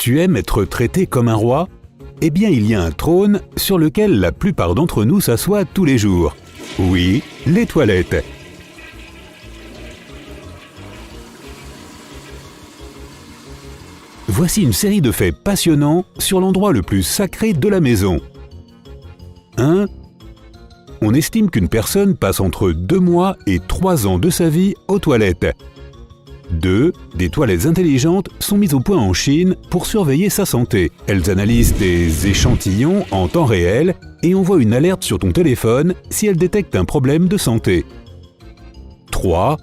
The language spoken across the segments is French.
Tu aimes être traité comme un roi ? Eh bien, il y a un trône sur lequel la plupart d'entre nous s'assoient tous les jours. Oui, les toilettes. Voici une série de faits passionnants sur l'endroit le plus sacré de la maison. 1. On estime qu'une personne passe entre 2 mois et 3 ans de sa vie aux toilettes. 2. Des toilettes intelligentes sont mises au point en Chine pour surveiller sa santé. Elles analysent des échantillons en temps réel et envoient une alerte sur ton téléphone si elles détectent un problème de santé. 3.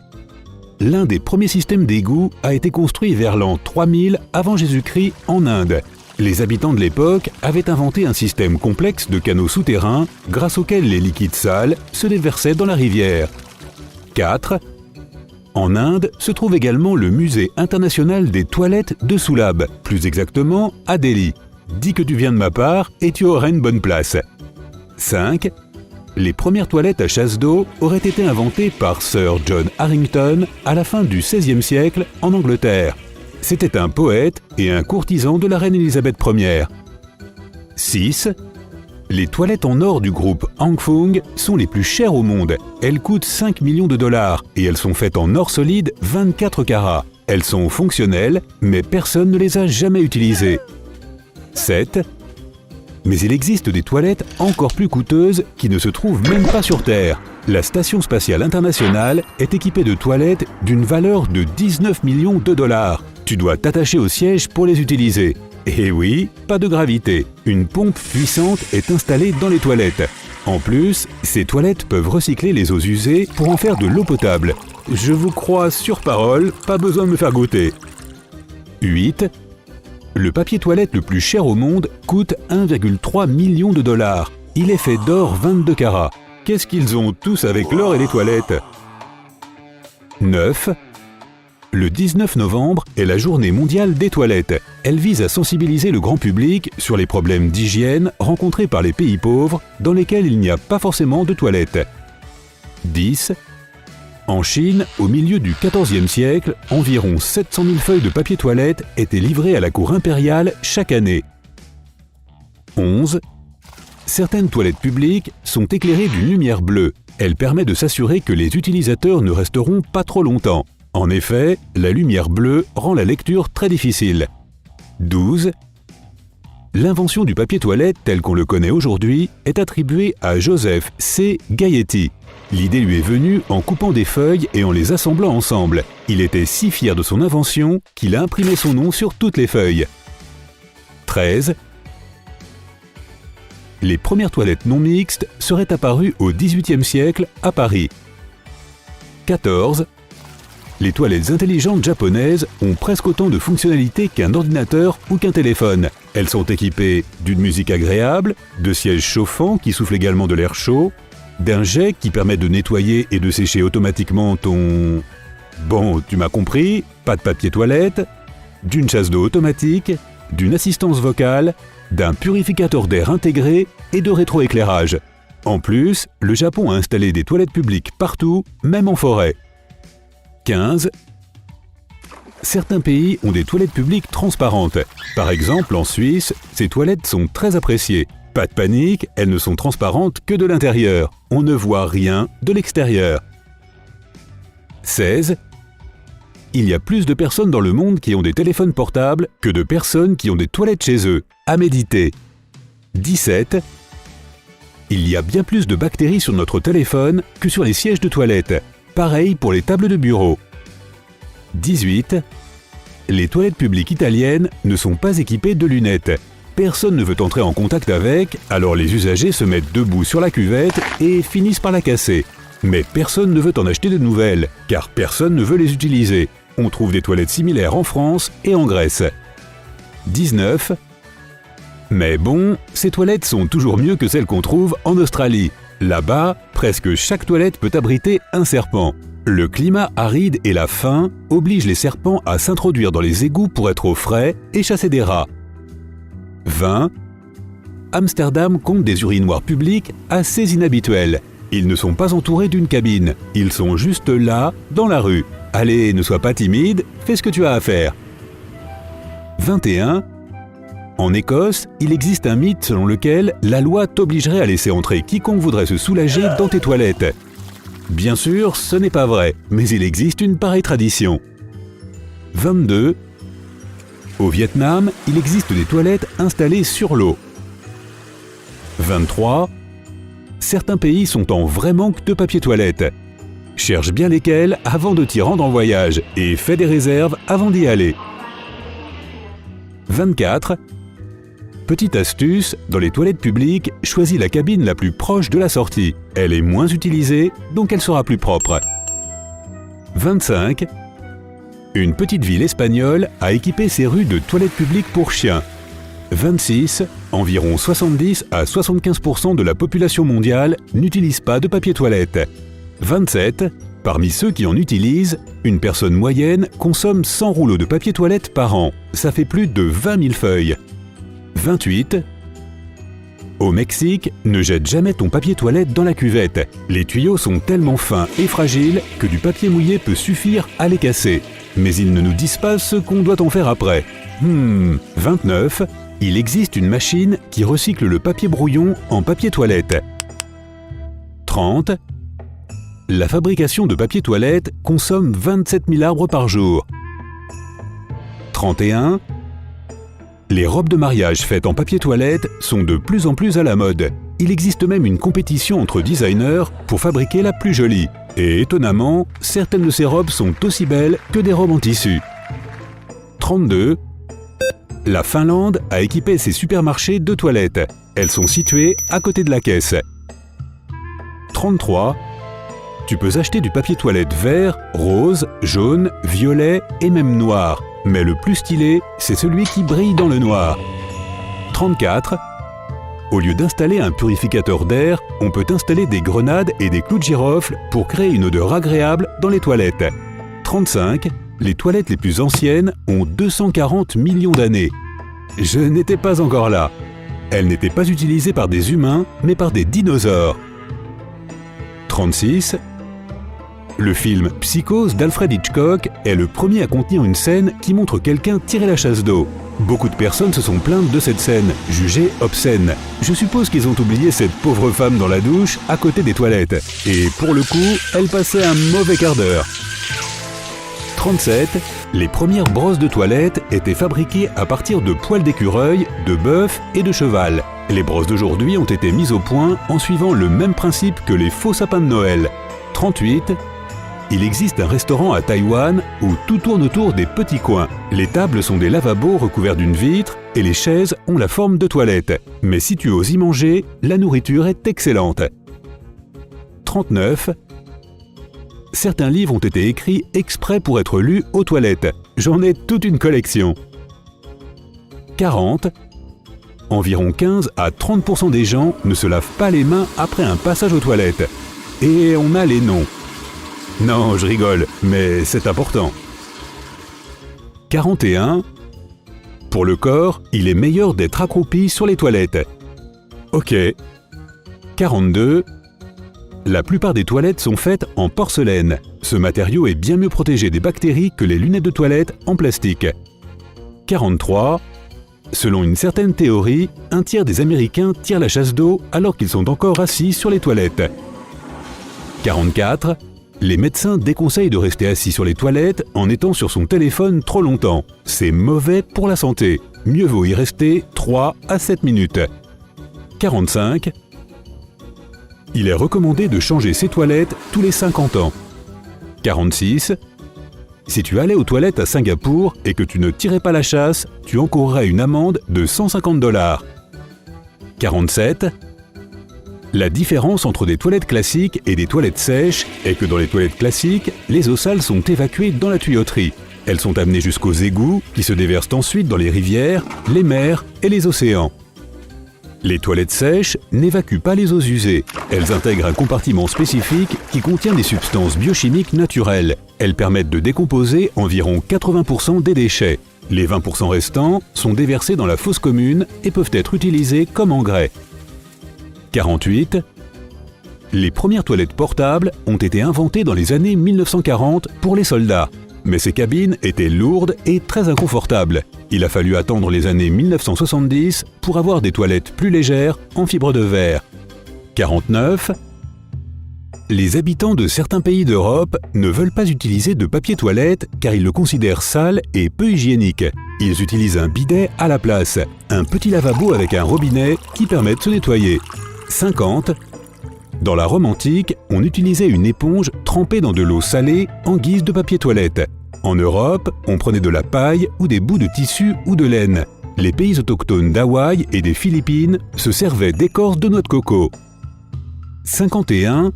L'un des premiers systèmes d'égout a été construit vers l'an 3000 avant Jésus-Christ en Inde. Les habitants de l'époque avaient inventé un système complexe de canaux souterrains grâce auquel les liquides sales se déversaient dans la rivière. 4. En Inde se trouve également le Musée international des toilettes de Sulabh, plus exactement à Delhi. Dis que tu viens de ma part et tu auras une bonne place. 5. Les premières toilettes à chasse d'eau auraient été inventées par Sir John Harington à la fin du XVIe siècle en Angleterre. C'était un poète et un courtisan de la reine Élisabeth Ier. 6. Les toilettes en or du groupe Hangfeng sont les plus chères au monde. Elles coûtent 5 millions de dollars et elles sont faites en or solide 24 carats. Elles sont fonctionnelles, mais personne ne les a jamais utilisées. 7. Mais il existe des toilettes encore plus coûteuses qui ne se trouvent même pas sur Terre. La Station spatiale internationale est équipée de toilettes d'une valeur de 19 millions de dollars. Tu dois t'attacher au siège pour les utiliser. Et oui, pas de gravité. Une pompe puissante est installée dans les toilettes. En plus, ces toilettes peuvent recycler les eaux usées pour en faire de l'eau potable. Je vous crois sur parole, pas besoin de me faire goûter. 8. Le papier toilette le plus cher au monde coûte 1,3 million de dollars. Il est fait d'or 22 carats. Qu'est-ce qu'ils ont tous avec l'or et les toilettes ? 9. Le 19 novembre est la journée mondiale des toilettes. Elle vise à sensibiliser le grand public sur les problèmes d'hygiène rencontrés par les pays pauvres dans lesquels il n'y a pas forcément de toilettes. 10. En Chine, au milieu du XIVe siècle, environ 700 000 feuilles de papier toilette étaient livrées à la cour impériale chaque année. 11. Certaines toilettes publiques sont éclairées d'une lumière bleue. Elle permet de s'assurer que les utilisateurs ne resteront pas trop longtemps. En effet, la lumière bleue rend la lecture très difficile. 12. L'invention du papier toilette tel qu'on le connaît aujourd'hui est attribuée à Joseph C. Gayeti. L'idée lui est venue en coupant des feuilles et en les assemblant ensemble. Il était si fier de son invention qu'il a imprimé son nom sur toutes les feuilles. 13. Les premières toilettes non mixtes seraient apparues au XVIIIe siècle à Paris. 14. Les toilettes intelligentes japonaises ont presque autant de fonctionnalités qu'un ordinateur ou qu'un téléphone. Elles sont équipées d'une musique agréable, de sièges chauffants qui soufflent également de l'air chaud, d'un jet qui permet de nettoyer et de sécher automatiquement ton... Bon, tu m'as compris, pas de papier toilette, d'une chasse d'eau automatique, d'une assistance vocale, d'un purificateur d'air intégré et de rétroéclairage. En plus, le Japon a installé des toilettes publiques partout, même en forêt. 15. Certains pays ont des toilettes publiques transparentes. Par exemple, en Suisse, ces toilettes sont très appréciées. Pas de panique, elles ne sont transparentes que de l'intérieur. On ne voit rien de l'extérieur. 16. Il y a plus de personnes dans le monde qui ont des téléphones portables que de personnes qui ont des toilettes chez eux. À méditer. 17. Il y a bien plus de bactéries sur notre téléphone que sur les sièges de toilette. Pareil pour les tables de bureau. 18. Les toilettes publiques italiennes ne sont pas équipées de lunettes. Personne ne veut entrer en contact avec, alors les usagers se mettent debout sur la cuvette et finissent par la casser. Mais personne ne veut en acheter de nouvelles, car personne ne veut les utiliser. On trouve des toilettes similaires en France et en Grèce. 19. Mais bon, ces toilettes sont toujours mieux que celles qu'on trouve en Australie. Là-bas, presque chaque toilette peut abriter un serpent. Le climat aride et la faim obligent les serpents à s'introduire dans les égouts pour être au frais et chasser des rats. 20. Amsterdam compte des urinoirs publics assez inhabituels. Ils ne sont pas entourés d'une cabine, ils sont juste là, dans la rue. Allez, ne sois pas timide, fais ce que tu as à faire. 21. En Écosse, il existe un mythe selon lequel la loi t'obligerait à laisser entrer quiconque voudrait se soulager dans tes toilettes. Bien sûr, ce n'est pas vrai, mais il existe une pareille tradition. 22. Au Vietnam, il existe des toilettes installées sur l'eau. 23. Certains pays sont en vrai manque de papier toilette. Cherche bien lesquels avant de t'y rendre en voyage et fais des réserves avant d'y aller. 24. Petite astuce, dans les toilettes publiques, choisis la cabine la plus proche de la sortie. Elle est moins utilisée, donc elle sera plus propre. 25. Une petite ville espagnole a équipé ses rues de toilettes publiques pour chiens. 26. Environ 70 à 75% de la population mondiale n'utilise pas de papier toilette. 27. Parmi ceux qui en utilisent, une personne moyenne consomme 100 rouleaux de papier toilette par an. Ça fait plus de 20 000 feuilles. 28. Au Mexique, ne jette jamais ton papier toilette dans la cuvette. Les tuyaux sont tellement fins et fragiles que du papier mouillé peut suffire à les casser. Mais ils ne nous disent pas ce qu'on doit en faire après. 29. Il existe une machine qui recycle le papier brouillon en papier toilette. 30. La fabrication de papier toilette consomme 27 000 arbres par jour. 31. Les robes de mariage faites en papier toilette sont de plus en plus à la mode. Il existe même une compétition entre designers pour fabriquer la plus jolie. Et étonnamment, certaines de ces robes sont aussi belles que des robes en tissu. 32. La Finlande a équipé ses supermarchés de toilettes. Elles sont situées à côté de la caisse. 33. Tu peux acheter du papier toilette vert, rose, jaune, violet et même noir. Mais le plus stylé, c'est celui qui brille dans le noir. 34. Au lieu d'installer un purificateur d'air, on peut installer des grenades et des clous de girofle pour créer une odeur agréable dans les toilettes. 35. Les toilettes les plus anciennes ont 240 millions d'années. Je n'étais pas encore là. Elles n'étaient pas utilisées par des humains, mais par des dinosaures. 36. Le film Psychose d'Alfred Hitchcock est le premier à contenir une scène qui montre quelqu'un tirer la chasse d'eau. Beaucoup de personnes se sont plaintes de cette scène, jugée obscène. Je suppose qu'ils ont oublié cette pauvre femme dans la douche, à côté des toilettes. Et pour le coup, elle passait un mauvais quart d'heure. 37. Les premières brosses de toilette étaient fabriquées à partir de poils d'écureuil, de bœuf et de cheval. Les brosses d'aujourd'hui ont été mises au point en suivant le même principe que les faux sapins de Noël. 38. Il existe un restaurant à Taïwan où tout tourne autour des petits coins. Les tables sont des lavabos recouverts d'une vitre et les chaises ont la forme de toilettes. Mais si tu oses y manger, la nourriture est excellente. 39. Certains livres ont été écrits exprès pour être lus aux toilettes. J'en ai toute une collection. 40. Environ 15 à 30% des gens ne se lavent pas les mains après un passage aux toilettes. Et on a les noms. Non, je rigole, mais c'est important. 41. Pour le corps, il est meilleur d'être accroupi sur les toilettes. Ok. 42. La plupart des toilettes sont faites en porcelaine. Ce matériau est bien mieux protégé des bactéries que les lunettes de toilette en plastique. 43. Selon une certaine théorie, un tiers des Américains tirent la chasse d'eau alors qu'ils sont encore assis sur les toilettes. 44. Les médecins déconseillent de rester assis sur les toilettes en étant sur son téléphone trop longtemps. C'est mauvais pour la santé. Mieux vaut y rester 3 à 7 minutes. 45. Il est recommandé de changer ses toilettes tous les 50 ans. 46. Si tu allais aux toilettes à Singapour et que tu ne tirais pas la chasse, tu encourrais une amende de $150. 47. La différence entre des toilettes classiques et des toilettes sèches est que dans les toilettes classiques, les eaux sales sont évacuées dans la tuyauterie. Elles sont amenées jusqu'aux égouts qui se déversent ensuite dans les rivières, les mers et les océans. Les toilettes sèches n'évacuent pas les eaux usées. Elles intègrent un compartiment spécifique qui contient des substances biochimiques naturelles. Elles permettent de décomposer environ 80% des déchets. Les 20% restants sont déversés dans la fosse commune et peuvent être utilisés comme engrais. 48. Les premières toilettes portables ont été inventées dans les années 1940 pour les soldats. Mais ces cabines étaient lourdes et très inconfortables. Il a fallu attendre les années 1970 pour avoir des toilettes plus légères en fibre de verre. 49. Les habitants de certains pays d'Europe ne veulent pas utiliser de papier toilette car ils le considèrent sale et peu hygiénique. Ils utilisent un bidet à la place, un petit lavabo avec un robinet qui permet de se nettoyer. 50. Dans la Rome antique, on utilisait une éponge trempée dans de l'eau salée en guise de papier toilette. En Europe, on prenait de la paille ou des bouts de tissu ou de laine. Les pays autochtones d'Hawaï et des Philippines se servaient d'écorce de noix de coco. 51.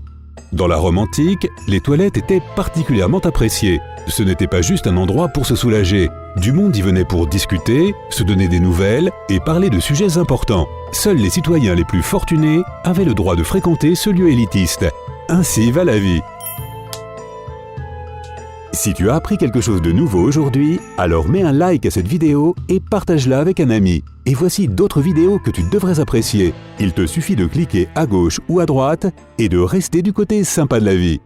Dans la Rome antique, les toilettes étaient particulièrement appréciées. Ce n'était pas juste un endroit pour se soulager. Du monde y venait pour discuter, se donner des nouvelles et parler de sujets importants. Seuls les citoyens les plus fortunés avaient le droit de fréquenter ce lieu élitiste. Ainsi va la vie. Si tu as appris quelque chose de nouveau aujourd'hui, alors mets un like à cette vidéo et partage-la avec un ami. Et voici d'autres vidéos que tu devrais apprécier. Il te suffit de cliquer à gauche ou à droite et de rester du côté sympa de la vie.